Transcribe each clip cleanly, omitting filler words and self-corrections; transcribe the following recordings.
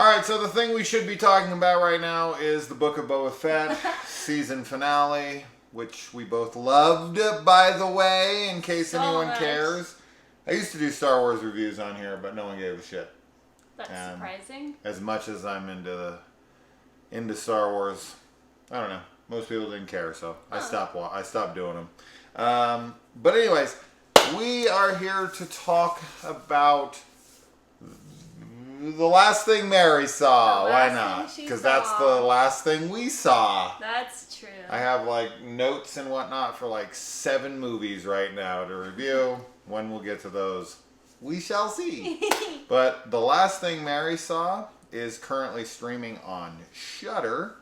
Alright, so the thing we should be talking about right now is the Book of Boba Fett season finale, which we both loved, by the way, in case anyone cares. I used to do Star Wars reviews on here, but no one gave a shit. That's surprising. As much as I'm into Star Wars, I don't know. Most people didn't care, so I stopped doing them. But anyways, we are here to talk about the last thing Mary saw. Why not? Because that's the last thing we saw. That's true. I have notes and whatnot for 7 movies right now to review. When we'll get to those, we shall see. But the last thing Mary saw is currently streaming on Shudder,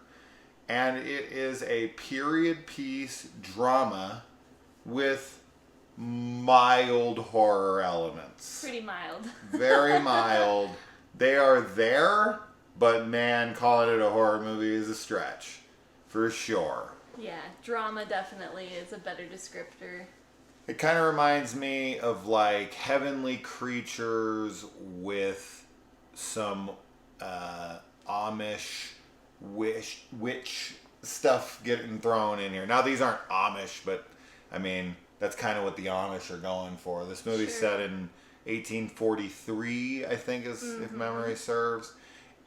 and it is a period piece drama with mild horror elements. Pretty mild. Very mild. They are there, but man, calling it a horror movie is a stretch. For sure. Yeah, drama definitely is a better descriptor. It kind of reminds me of Heavenly Creatures with some Amish witch stuff getting thrown in here. Now these aren't Amish, but I mean that's kind of what the Amish are going for. This movie's set in 1843, I think, if memory serves,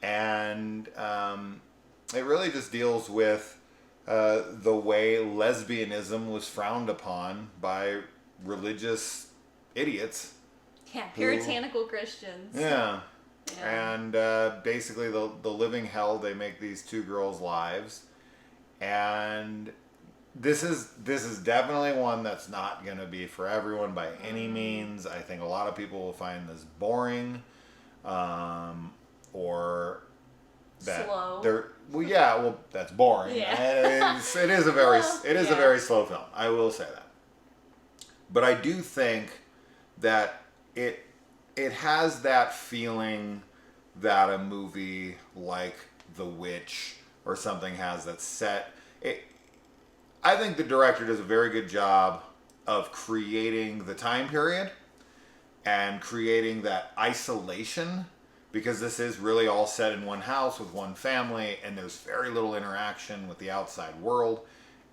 and it really just deals with the way lesbianism was frowned upon by religious idiots. Yeah, puritanical Christians. Yeah. And basically the living hell they make these 2 girls' lives. And this is definitely one that's not going to be for everyone by any means. I think a lot of people will find this boring, or that slow. That's boring. Yeah. It is a very slow film. I will say that. But I do think that it has that feeling that a movie like The Witch or something has that's set. I think the director does a very good job of creating the time period and creating that isolation, because this is really all set in one house with one family, and there's very little interaction with the outside world,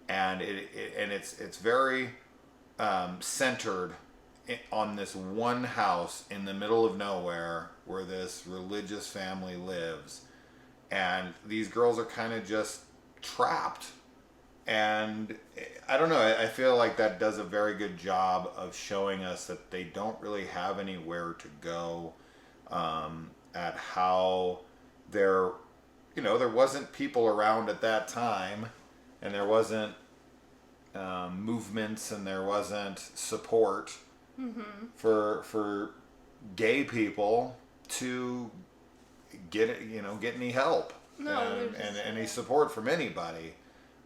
and it's very centered on this one house in the middle of nowhere where this religious family lives, and these girls are kind of just trapped. And I don't know, I feel like that does a very good job of showing us that they don't really have anywhere to go, at how there wasn't people around at that time, and there wasn't movements, and there wasn't support for gay people to get any help and any support from anybody.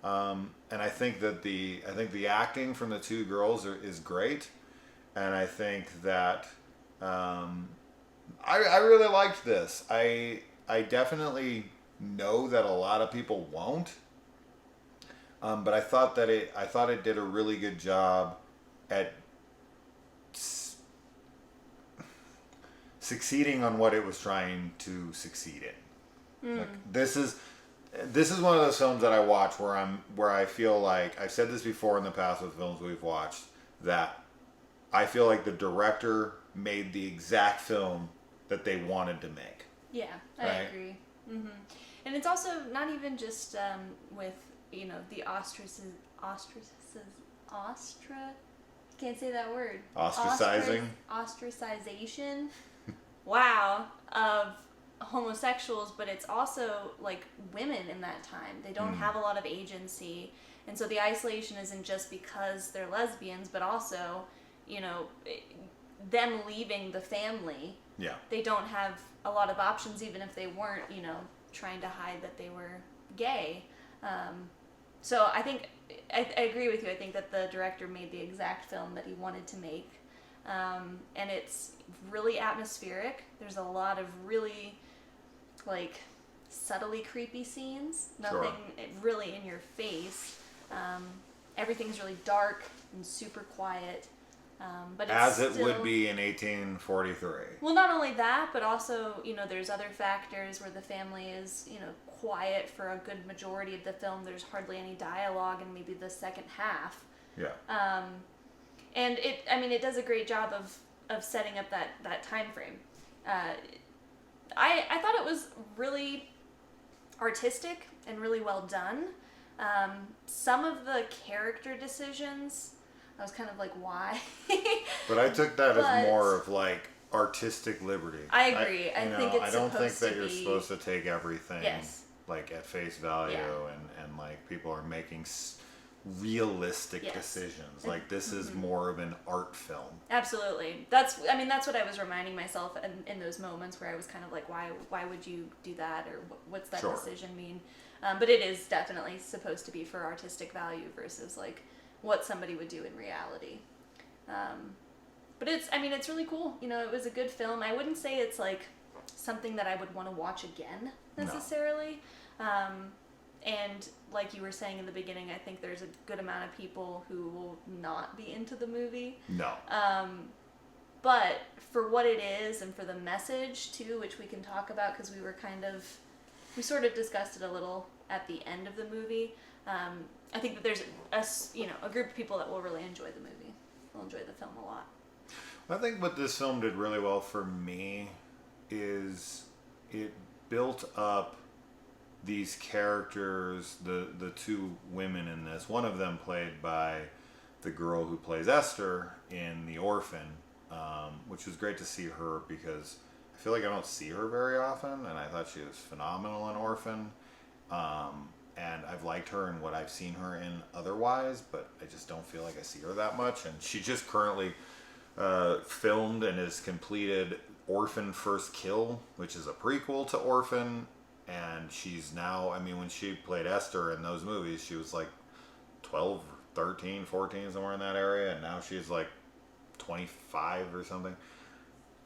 And I think that the acting from the 2 girls is great, and I think that I really liked this. I definitely know that a lot of people won't, but I thought it did a really good job at succeeding on what it was trying to succeed in. This is one of those films that I watch where I feel like, I've said this before in the past with films we've watched, that I feel like the director made the exact film that they wanted to make. Yeah, I agree. And it's also not even just with the can't say that word. Ostracization. Wow, of homosexuals, but it's also women in that time. They don't have a lot of agency, and so the isolation isn't just because they're lesbians, but also them leaving the family. Yeah, they don't have a lot of options, even if they weren't trying to hide that they were gay. So I think I agree with you. I think that the director made the exact film that he wanted to make, and it's really atmospheric. There's a lot of really subtly creepy scenes. Nothing really in your face. Everything's really dark and super quiet. But it's As it still, would be in 1843. Well, not only that, but also, there's other factors where the family is, quiet for a good majority of the film. There's hardly any dialogue in maybe the second half. Yeah. And it does a great job of setting up that time frame. I thought it was really artistic and really well done. Some of the character decisions, I was kind of like, why? But I took that as more of like artistic liberty. I agree. I think it's I don't think that you're be... supposed to take everything like at face value and like people are making realistic decisions. Like this is more of an art film. Absolutely. That's what I was reminding myself in those moments where I was kind of like, why would you do that, or what's that decision mean? But it is definitely supposed to be for artistic value versus like what somebody would do in reality. But it's really cool. It was a good film. I wouldn't say it's like something that I would want to watch again necessarily. No. And like you were saying in the beginning, I think there's a good amount of people who will not be into the movie. No. But for what it is and for the message too, which we can talk about because we sort of discussed it a little at the end of the movie. I think that there's a group of people that will really enjoy the movie. Will enjoy the film a lot. I think what this film did really well for me is it built up these characters, the two women in this. One of them played by the girl who plays Esther in The Orphan, which was great to see her because I feel like I don't see her very often, and I thought she was phenomenal in Orphan. And I've liked her in what I've seen her in otherwise, but I just don't feel like I see her that much. And she just currently filmed and has completed Orphan First Kill, which is a prequel to Orphan. And she's now, when she played Esther in those movies, she was like 12, 13, 14, somewhere in that area. And now she's like 25 or something.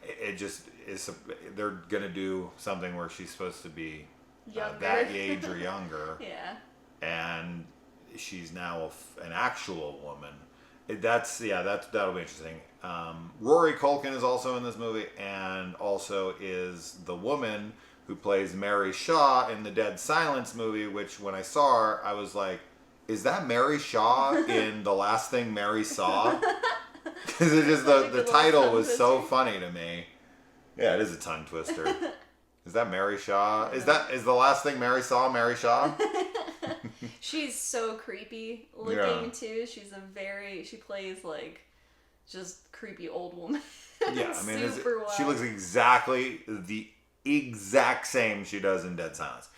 It just is, they're going to do something where she's supposed to be that age or younger. Yeah. And she's now an actual woman. That'll be interesting. Rory Culkin is also in this movie, and also is the woman who plays Mary Shaw in the Dead Silence movie, which when I saw her, I was like, is that Mary Shaw in The Last Thing Mary Saw? Because it just, the title was so funny to me. Yeah, it is a tongue twister. Is that Mary Shaw? Is The Last Thing Mary Saw Mary Shaw? She's so creepy looking too. She plays like just creepy old woman. Yeah, super well. She looks exactly the exact same she does in Dead Silence.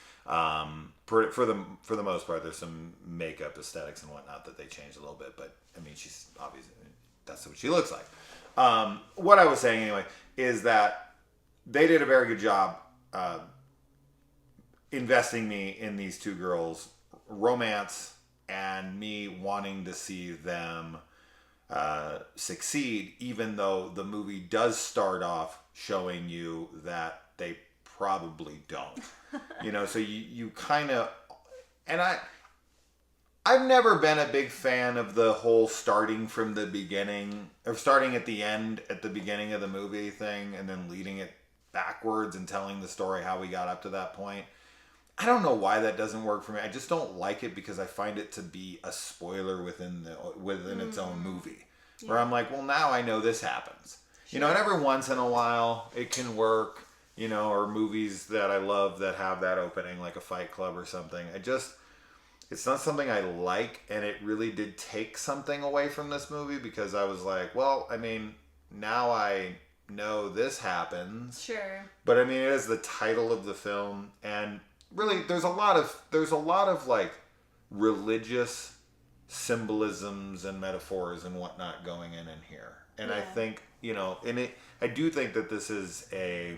For the most part, there's some makeup aesthetics and whatnot that they changed a little bit, but she's obviously, that's what she looks like. What I was saying anyway is that they did a very good job investing me in these two girls' romance and me wanting to see them succeed, even though the movie does start off showing you that they probably don't. So you kind of, and I've never been a big fan of the whole starting from the beginning, or starting at the end at the beginning of the movie thing and then leading it backwards and telling the story how we got up to that point. I don't know why that doesn't work for me. I just don't like it because I find it to be a spoiler within its own movie. Yeah. Where I'm like, well, now I know this happens. Sure. And every once in a while it can work, or movies that I love that have that opening, like a Fight Club or something. It's not something I like, and it really did take something away from this movie because I was like, well, now I know this happens. Sure. But it is the title of the film, and really there's a lot of like religious symbolisms and metaphors and whatnot going in here. And I think, I do think that this is a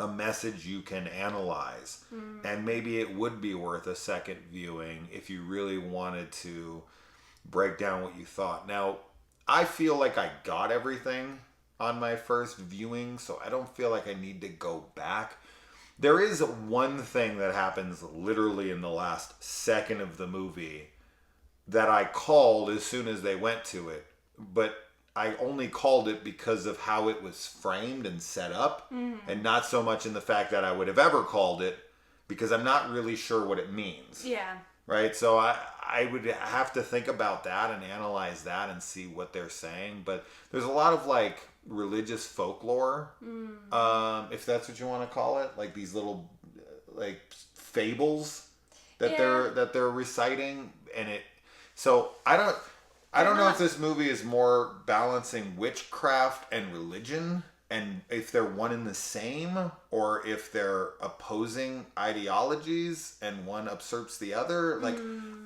message you can analyze, and maybe it would be worth a second viewing if you really wanted to break down what you thought. Now, I feel like I got everything on my first viewing, so I don't feel like I need to go back. There is one thing that happens literally in the last second of the movie that I called as soon as they went to it, but I only called it because of how it was framed and set up, and not so much in the fact that I would have ever called it, because I'm not really sure what it means. Yeah. Right? So I would have to think about that and analyze that and see what they're saying. But there's a lot of like religious folklore, if that's what you want to call it, like these little like fables that they're reciting, and it. So I don't know if this movie is more balancing witchcraft and religion, and if they're one and the same, or if they're opposing ideologies and one usurps the other. Like,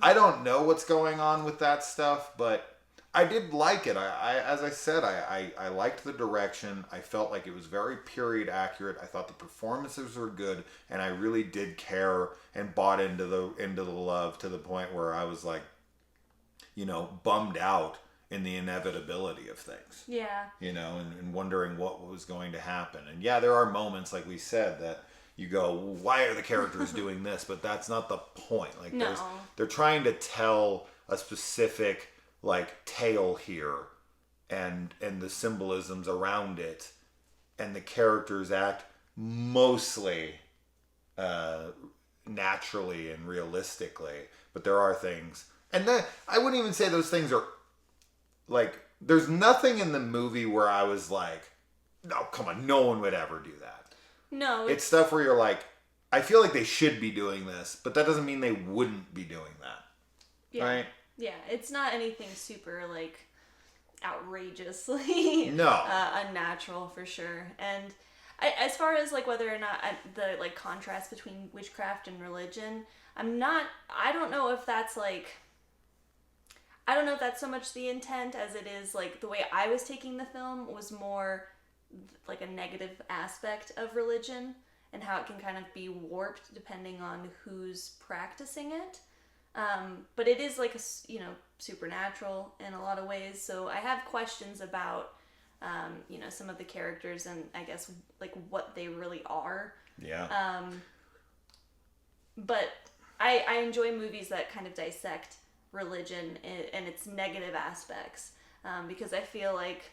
I don't know what's going on with that stuff, but I did like it. As I said, I liked the direction. I felt like it was very period accurate. I thought the performances were good, and I really did care and bought into the love to the point where I was like, bummed out in the inevitability of things. Yeah. And wondering what was going to happen. And yeah, there are moments, like we said, that you go, why are the characters doing this? But that's not the point. Like, no. They're trying to tell a specific, like, tale here, and the symbolisms around it, and the characters act mostly naturally and realistically. But there are things, and then I wouldn't even say those things are, like, there's nothing in the movie where I was like, no, come on, no one would ever do that. No. It's stuff where you're like, I feel like they should be doing this, but that doesn't mean they wouldn't be doing that. Yeah. Right? Yeah, it's not anything super, like, outrageously unnatural, for sure. And as far as, like, whether or not the, like, contrast between witchcraft and religion, I don't know if that's, like... I don't know if that's so much the intent as it is, like, the way I was taking the film was more like a negative aspect of religion and how it can kind of be warped depending on who's practicing it. But it is, like, supernatural in a lot of ways. So I have questions about, some of the characters and I guess, like, what they really are. Yeah. But I enjoy movies that kind of dissect religion and its negative aspects, because I feel like,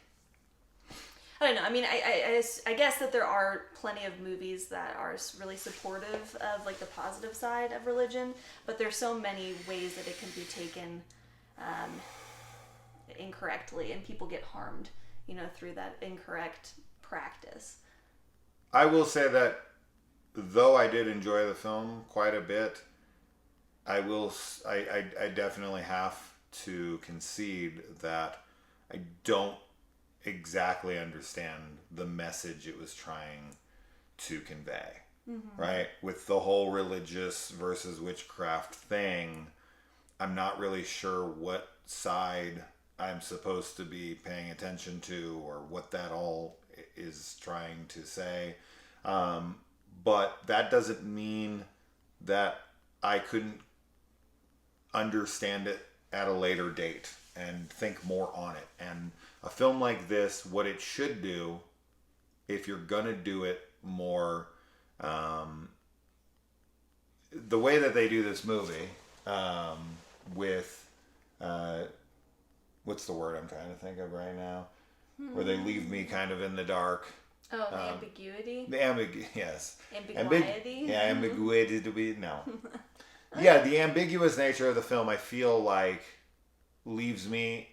I don't know, I mean, I guess that there are plenty of movies that are really supportive of, like, the positive side of religion, but there's so many ways that it can be taken incorrectly, and people get harmed, through that incorrect practice. I will say that though I did enjoy the film quite a bit, I definitely have to concede that I don't exactly understand the message it was trying to convey. Mm-hmm. Right? With the whole religious versus witchcraft thing, I'm not really sure what side I'm supposed to be paying attention to or what that all is trying to say. But that doesn't mean that I couldn't understand it at a later date and think more on it. And a film like this, what it should do, if you're gonna do it more, the way that they do this movie, with what's the word I'm trying to think of right now, where they leave me kind of in the dark. Oh, the ambiguity. Yes. Ambiguity. Ambiguity. No. Yeah, the ambiguous nature of the film, I feel like, leaves me...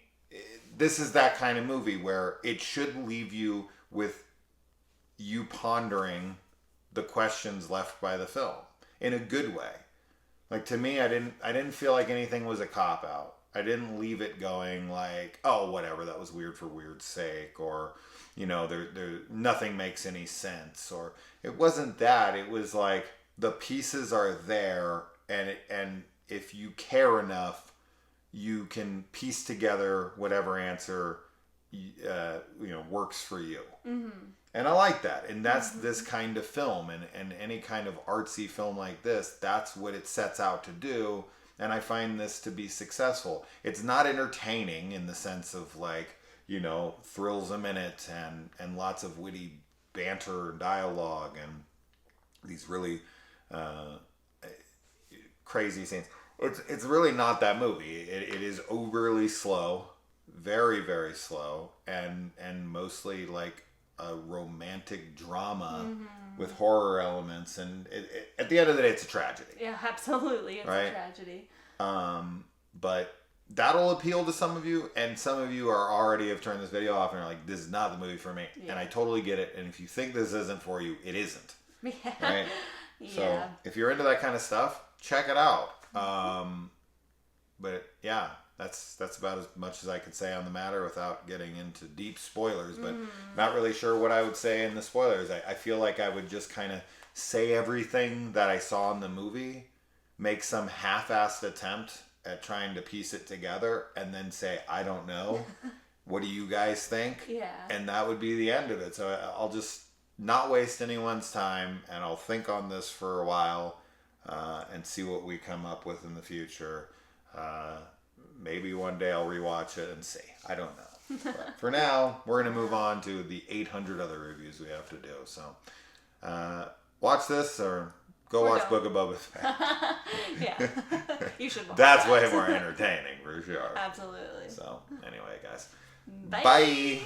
This is that kind of movie where it should leave you with you pondering the questions left by the film in a good way. Like, to me, I didn't feel like anything was a cop-out. I didn't leave it going like, oh, whatever, that was weird for weird's sake, or, there nothing makes any sense, or... It wasn't that. It was like, the pieces are there, and if you care enough, you can piece together whatever answer works for you. Mm-hmm. And I like that. And that's this kind of film, and any kind of artsy film like this, that's what it sets out to do. And I find this to be successful. It's not entertaining in the sense of, like, thrills a minute and lots of witty banter and dialogue and these really crazy scenes. It's really not that movie. It is overly slow. very, very slow, and mostly like a romantic drama with horror elements, and at the end of the day, it's a tragedy. Yeah, absolutely, it's right? a tragedy. But that'll appeal to some of you, and some of you are already have turned this video off and are like, "This is not the movie for me," and I totally get it. And if you think this isn't for you, it isn't. Yeah. Right? Yeah. So if you're into that kind of stuff, check it out. But yeah, that's about as much as I could say on the matter without getting into deep spoilers. But not really sure what I would say in the spoilers. I feel like I would just kind of say everything that I saw in the movie, make some half-assed attempt at trying to piece it together, and then say, I don't know. What do you guys think? Yeah. And that would be the end of it. So I'll just not waste anyone's time, and I'll think on this for a while and see what we come up with in the future. Maybe one day I'll rewatch it and see. I don't know. But for now, we're going to move on to the 800 other reviews we have to do. So watch this or go watch Book of Boba Fett. Yeah. You should watch That's that. way more entertaining, for sure. Absolutely. So anyway, guys. Bye. Bye.